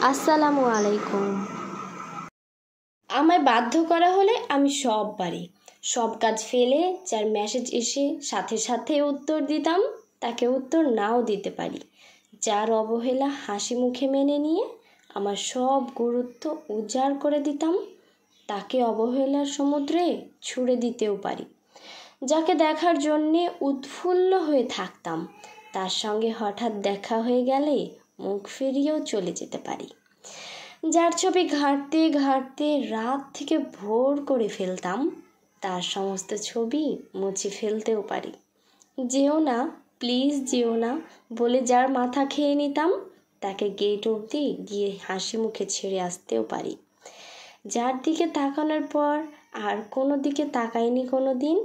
আসসালামু আলাইকুম। আমায় বাধ্য করা হলে আমি সব পারি। সব কাজ ফেলে যার মেসেজ এসে সাথে সাথে উত্তর দিতাম, তাকে উত্তর নাও দিতে পারি। যার অবহেলা হাসি মুখে মেনে নিয়ে আমার সব গুরুত্ব উজাড় করে দিতাম, তাকে অবহেলার সমুদ্রে ছুঁড়ে দিতেও পারি। যাকে দেখার জন্যে উৎফুল্ল হয়ে থাকতাম, তার সঙ্গে হঠাৎ দেখা হয়ে গেলে মুখ ফিরিয়েও চলে যেতে পারি। যার ছবি ঘাঁটতে ঘাঁটতে রাত থেকে ভোর করে ফেলতাম, তার সমস্ত ছবি মুছে ফেলতেও পারি। যেও না, প্লিজ যেও না বলে যার মাথা খেয়ে নিতাম, তাকে গেট অবধি গিয়ে হাসি মুখে ছেড়ে আসতেও পারি। যার দিকে তাকানোর পর আর কোনো দিকে তাকাইনি কোনো দিন,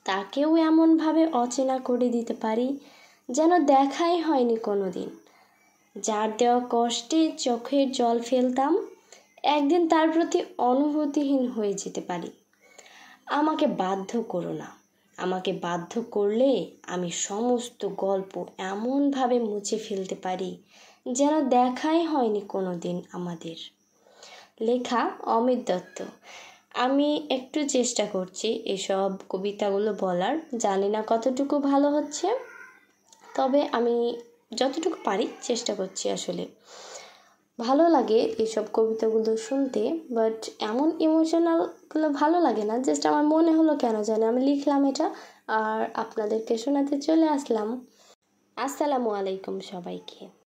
তাকেও এমনভাবে অচেনা করে দিতে পারি যেন দেখাই হয়নি কোনো দিন। যার দেওয়া কষ্টে চোখের জল ফেলতাম, একদিন তার প্রতি অনুভূতিহীন হয়ে যেতে পারি। আমাকে বাধ্য করো না, আমাকে বাধ্য করলে আমি সমস্ত গল্প এমনভাবে মুছে ফেলতে পারি যেন দেখাই হয়নি কোনো দিন আমাদের। লেখা অমিত দত্ত। আমি একটু চেষ্টা করছি এসব কবিতাগুলো বলার, জানি না কতটুকু ভালো হচ্ছে, তবে আমি যতটুকু পারি চেষ্টা করছি। আসলে ভালো লাগে এইসব কবিতাগুলো শুনতে, বাট এমন ইমোশনালগুলো ভালো লাগে না। জাস্ট আমার মনে হলো কেন জানি আমি লিখলাম এটা, আর আপনাদেরকে শোনাতে চলে আসলাম। আসসালামু আলাইকুম সবাইকে।